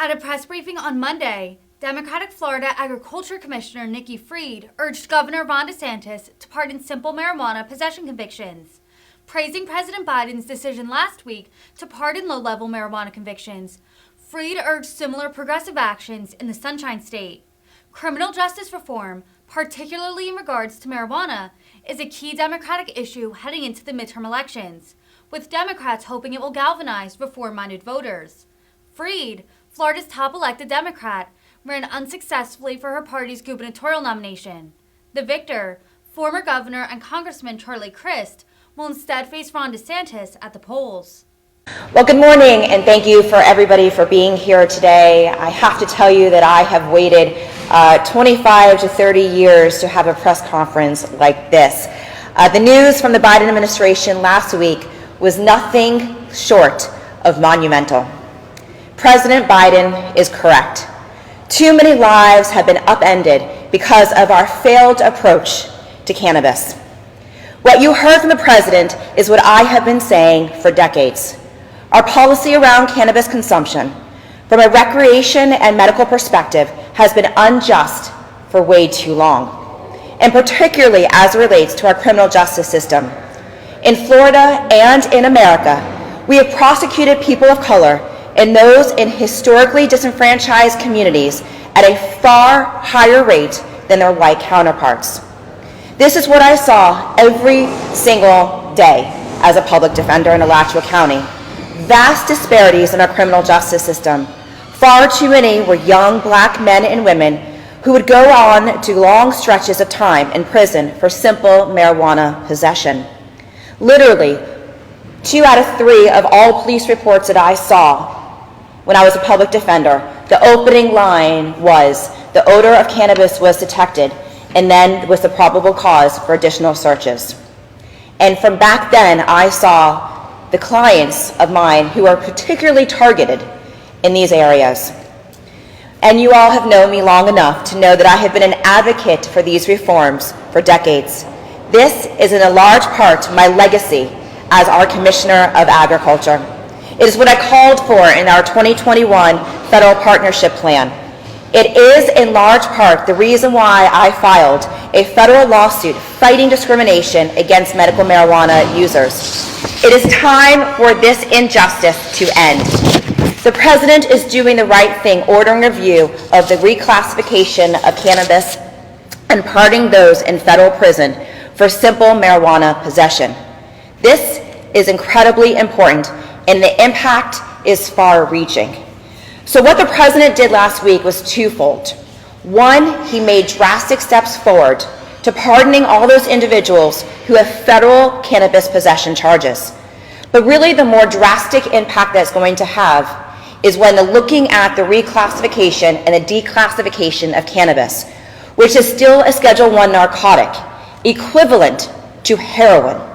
At a press briefing on Monday, Democratic Florida Agriculture Commissioner Nikki Fried urged Governor Ron DeSantis to pardon simple marijuana possession convictions, praising President Biden's decision last week to pardon low-level marijuana convictions. Fried urged similar progressive actions in the Sunshine State. Criminal justice reform, particularly in regards to marijuana, is a key Democratic issue heading into the midterm elections, with Democrats hoping it will galvanize reform-minded voters. Fried, Florida's top elected Democrat, ran unsuccessfully for her party's gubernatorial nomination. The victor, former Governor and Congressman Charlie Crist, will instead face Ron DeSantis at the polls. Well, good morning, and thank you for everybody for being here today. I have to tell you that I have waited 25 to 30 years to have a press conference like this. The news from the Biden administration last week was nothing short of monumental. President Biden is correct. Too many lives have been upended because of our failed approach to cannabis. What you heard from the president is what I have been saying for decades. Our policy around cannabis consumption, from a recreation and medical perspective, has been unjust for way too long, and particularly as it relates to our criminal justice system. In Florida and in America, we have prosecuted people of color and those in historically disenfranchised communities at a far higher rate than their white counterparts. This is what I saw every single day as a public defender in Alachua County. Vast disparities in our criminal justice system. Far too many were young black men and women who would go on to long stretches of time in prison for simple marijuana possession. Literally, 2 out of 3 of all police reports that I saw when I was a public defender, the opening line was, the odor of cannabis was detected, and then was the probable cause for additional searches. And from back then, I saw the clients of mine who are particularly targeted in these areas. And you all have known me long enough to know that I have been an advocate for these reforms for decades. This is in a large part my legacy as our Commissioner of Agriculture. It is what I called for in our 2021 Federal Partnership Plan. It is in large part the reason why I filed a federal lawsuit fighting discrimination against medical marijuana users. It is time for this injustice to end. The President is doing the right thing, ordering a review of the reclassification of cannabis and pardoning those in federal prison for simple marijuana possession. This is incredibly important, and the impact is far-reaching. So what the President did last week was twofold. One, he made drastic steps forward to pardoning all those individuals who have federal cannabis possession charges. But really the more drastic impact that's going to have is when looking at the reclassification and the declassification of cannabis, which is still a Schedule I narcotic, equivalent to heroin.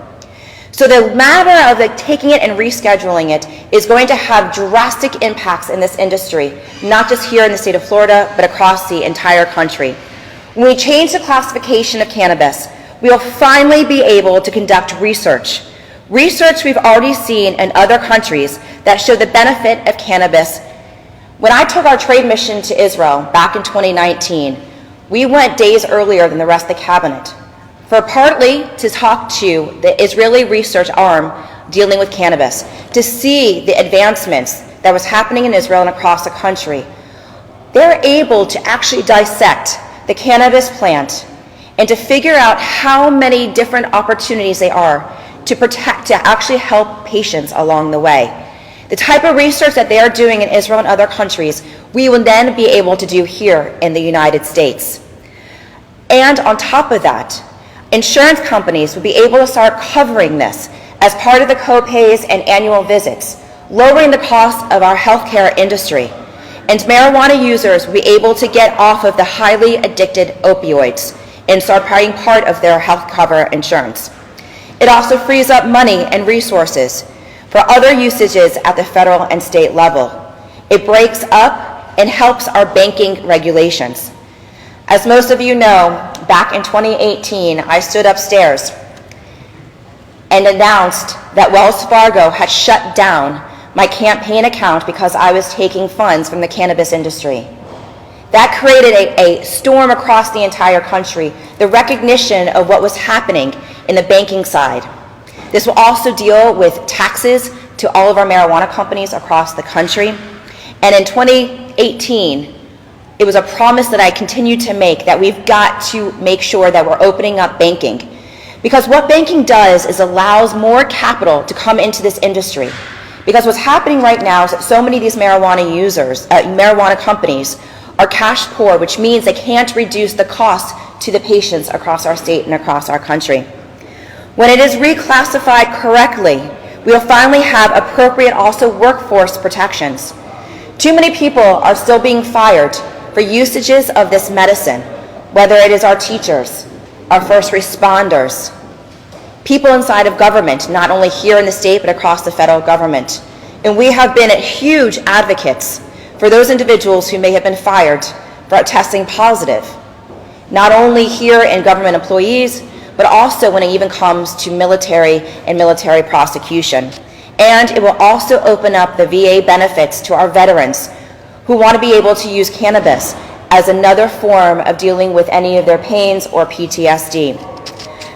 So the matter of taking it and rescheduling it is going to have drastic impacts in this industry, not just here in the state of Florida, but across the entire country. When we change the classification of cannabis, we will finally be able to conduct research. Research we've already seen in other countries that show the benefit of cannabis. When I took our trade mission to Israel back in 2019, we went days earlier than the rest of the cabinet, for partly to talk to the Israeli research arm dealing with cannabis, to see the advancements that was happening in Israel and across the country. They're able to actually dissect the cannabis plant and to figure out how many different opportunities they are to protect, to actually help patients along the way. The type of research that they are doing in Israel and other countries, we will then be able to do here in the United States. And on top of that, insurance companies will be able to start covering this as part of the co-pays and annual visits, lowering the cost of our healthcare industry. And marijuana users will be able to get off of the highly addicted opioids and start paying part of their health cover insurance. It also frees up money and resources for other usages at the federal and state level. It breaks up and helps our banking regulations. As most of you know, back in 2018, I stood upstairs and announced that Wells Fargo had shut down my campaign account because I was taking funds from the cannabis industry. That created a storm across the entire country, the recognition of what was happening in the banking side. This will also deal with taxes to all of our marijuana companies across the country. And in 2018, it was a promise that I continued to make that we've got to make sure that we're opening up banking. Because what banking does is allows more capital to come into this industry. Because what's happening right now is that so many of these marijuana companies are cash poor, which means they can't reduce the cost to the patients across our state and across our country. When it is reclassified correctly, we will finally have appropriate also workforce protections. Too many people are still being fired for usages of this medicine, whether it is our teachers, our first responders, people inside of government, not only here in the state but across the federal government. And we have been huge advocates for those individuals who may have been fired for testing positive, not only here in government employees, but also when it even comes to military and military prosecution. And it will also open up the VA benefits to our veterans who want to be able to use cannabis as another form of dealing with any of their pains or PTSD.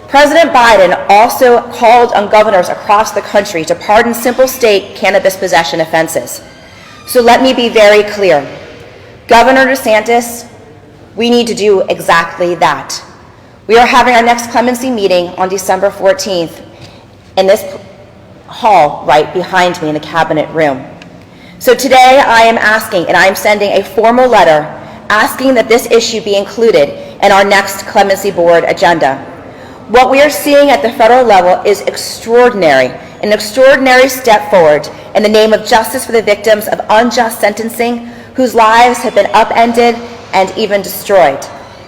President Biden also called on governors across the country to pardon simple state cannabis possession offenses. So let me be very clear. Governor DeSantis, we need to do exactly that. We are having our next clemency meeting on December 14th in this hall right behind me in the cabinet room. So today I am asking, and I am sending a formal letter asking that this issue be included in our next clemency board agenda. What we are seeing at the federal level is extraordinary, an extraordinary step forward in the name of justice for the victims of unjust sentencing whose lives have been upended and even destroyed.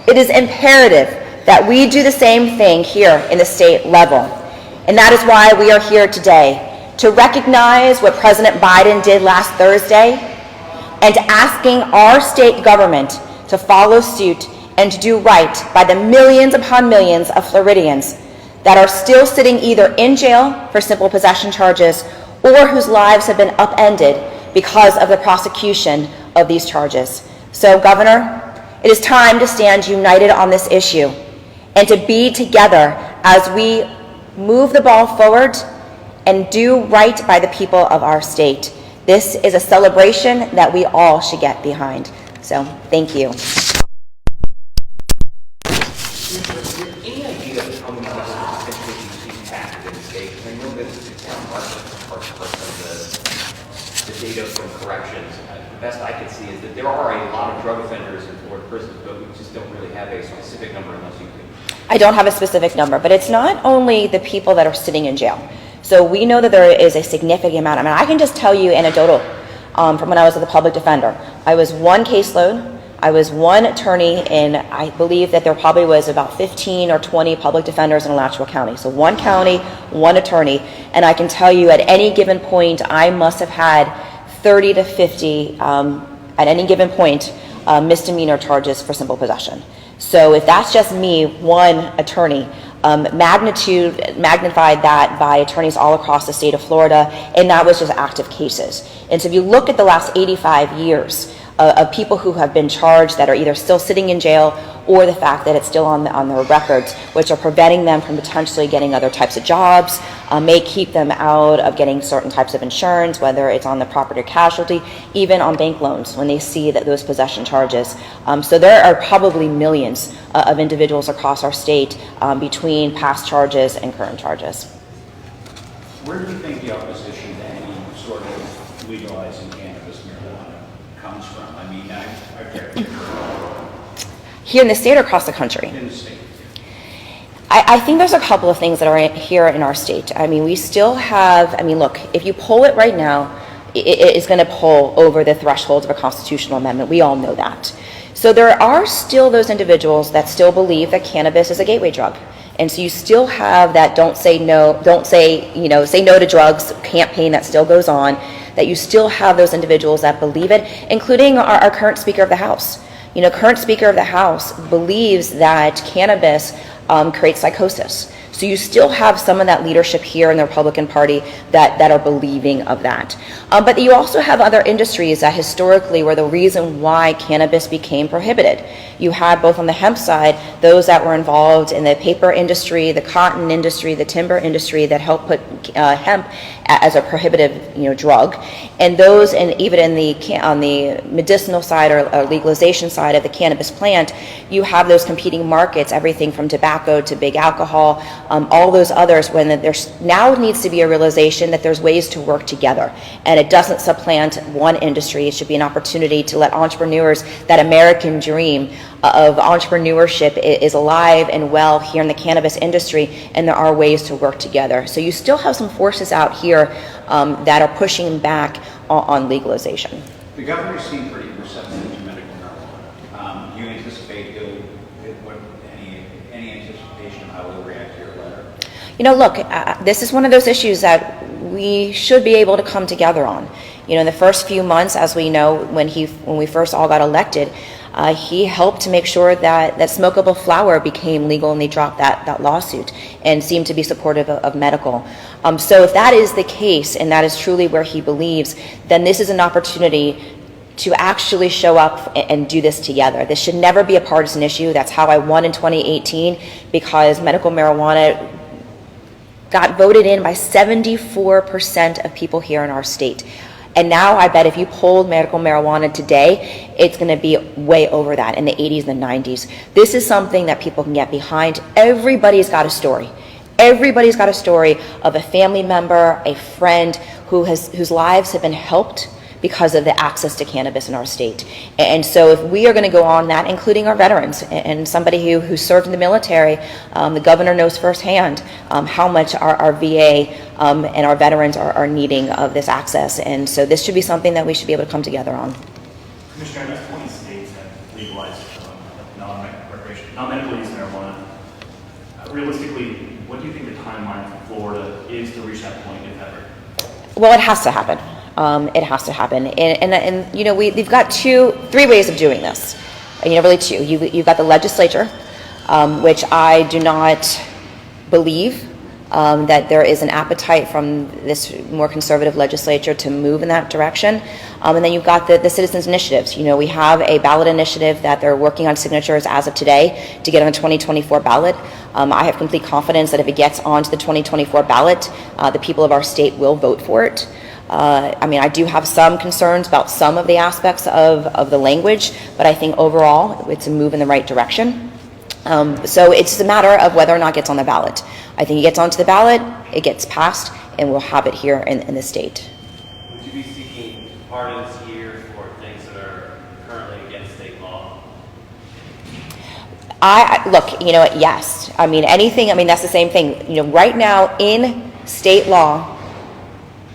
It is imperative that we do the same thing here in the state level. And that is why we are here today, to recognize what President Biden did last Thursday and asking our state government to follow suit and to do right by the millions upon millions of Floridians that are still sitting either in jail for simple possession charges or whose lives have been upended because of the prosecution of these charges. So, Governor, it is time to stand united on this issue and to be together as we move the ball forward and do right by the people of our state. This is a celebration that we all should get behind. So, thank you. Any idea of how many people potentially use tax in the state? Because I know that it's not part of the data from corrections. The best I can see is that there are a lot of drug offenders in Florida prisons, but we just don't really have a specific number unless you can. I don't have a specific number, but it's not only the people that are sitting in jail. So we know that there is a significant amount. I mean, I can just tell you anecdotal from when I was with the public defender. I was one caseload. I was one attorney, and I believe that there probably was about 15 or 20 public defenders in Alachua County. So one county, one attorney, and I can tell you at any given point, I must have had 30 to 50 at any given point misdemeanor charges for simple possession. So if that's just me, one attorney, magnified that by attorneys all across the state of Florida, and that was just active cases. And so if you look at the last 85 years of people who have been charged that are either still sitting in jail or the fact that it's still on their records, which are preventing them from potentially getting other types of jobs, may keep them out of getting certain types of insurance, whether it's on the property or casualty, even on bank loans when they see that those possession charges. So there are probably millions of individuals across our state between past charges and current charges. Where do you think the opposition to any sort of legalizing cannabis marijuana comes from? I mean, I've heard Here in the state or across the country? in the state. I think there's a couple of things that are here in our state. I mean, we still have, I mean, look, if you poll it right now, it is going to poll over the threshold of a constitutional amendment. We all know that. So there are still those individuals that still believe that cannabis is a gateway drug. And so you still have that say no to drugs campaign that still goes on, that you still have those individuals that believe it, including our current Speaker of the House. Current Speaker of the House believes that cannabis creates psychosis. So you still have some of that leadership here in the Republican Party that are believing of that. But you also have other industries that historically were the reason why cannabis became prohibited. You had both on the hemp side, those that were involved in the paper industry, the cotton industry, the timber industry that helped put hemp as a prohibitive, drug, and those, and even on the medicinal side or legalization side of the cannabis plant, you have those competing markets, everything from tobacco to big alcohol, all those others. When there's now needs to be a realization that there's ways to work together, and it doesn't supplant one industry. It should be an opportunity to let entrepreneurs, that American dream of entrepreneurship is alive and well here in the cannabis industry, and there are ways to work together. So you still have some forces out here that are pushing back on legalization. The governor seemed pretty receptive to medical marijuana. Do you anticipate any anticipation of how he'll react to your letter? Look, this is one of those issues that we should be able to come together on. In the first few months, as we know, when we first all got elected, he helped to make sure that smokable flower became legal, and they dropped that lawsuit and seemed to be supportive of medical. So if that is the case, and that is truly where he believes, then this is an opportunity to actually show up and do this together. This should never be a partisan issue. That's how I won in 2018, because medical marijuana got voted in by 74% of people here in our state. And now I bet if you polled medical marijuana today, it's going to be way over that, in the 80s and the 90s. This is something that people can get behind. Everybody's got a story. Everybody's got a story of a family member, a friend whose lives have been helped because of the access to cannabis in our state. And so if we are going to go on that, including our veterans and somebody who served in the military, the governor knows firsthand how much our VA and our veterans are needing of this access. And so this should be something that we should be able to come together on. Commissioner, I know 20 states have legalized non-medical use marijuana. Realistically, what do you think the timeline for Florida is to reach that point, if ever? Well, it has to happen. It has to happen, and we've got three ways of doing this. Really two. You've got the legislature, which I do not believe that there is an appetite from this more conservative legislature to move in that direction. And then you've got the citizens' initiatives. We have a ballot initiative that they're working on signatures as of today to get on the 2024 ballot. I have complete confidence that if it gets onto the 2024 ballot, the people of our state will vote for it. I do have some concerns about some of the aspects of the language, but I think overall it's a move in the right direction. So it's just a matter of whether or not it gets on the ballot. I think it gets onto the ballot, it gets passed, and we'll have it here in the state. Would you be seeking pardons here for things that are currently against state law? Look, yes. That's the same thing. Right now in state law,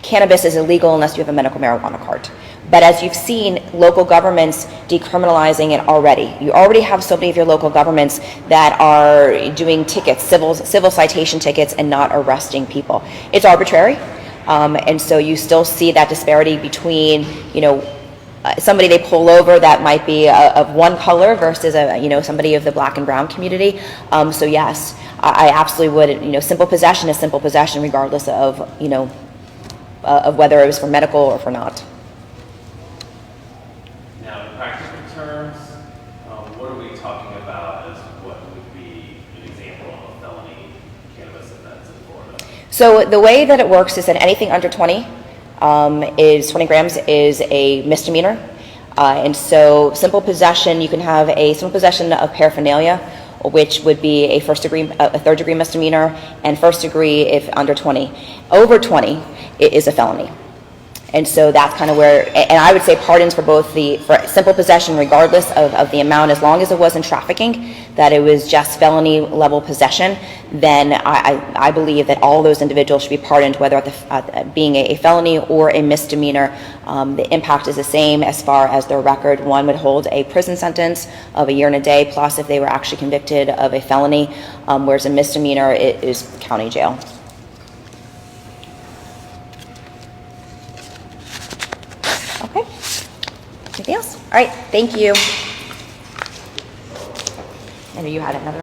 cannabis is illegal unless you have a medical marijuana card. But as you've seen, local governments decriminalizing it already. You already have so many of your local governments that are doing tickets, civil citation tickets, and not arresting people. It's arbitrary, and so you still see that disparity between, somebody they pull over that might be of one color versus somebody of the black and brown community. So yes, I absolutely would. Simple possession is simple possession, regardless of whether it was for medical or for not. Now, in practical terms, what are we talking about as what would be an example of a felony cannabis offense in Florida? So the way that it works is that anything under 20 grams is a misdemeanor. And so simple possession, you can have a simple possession of paraphernalia, which would be a third degree misdemeanor, and first degree if under 20. Over 20, it is a felony. And so that's kind of where, and I would say pardons for for simple possession, regardless of the amount, as long as it wasn't trafficking, that it was just felony level possession, then I believe that all those individuals should be pardoned, whether at being a felony or a misdemeanor. The impact is the same as far as their record. One would hold a prison sentence of 1 year and a day, plus if they were actually convicted of a felony, whereas a misdemeanor it is county jail. Okay. Anything else? All right. Thank you. And you had another.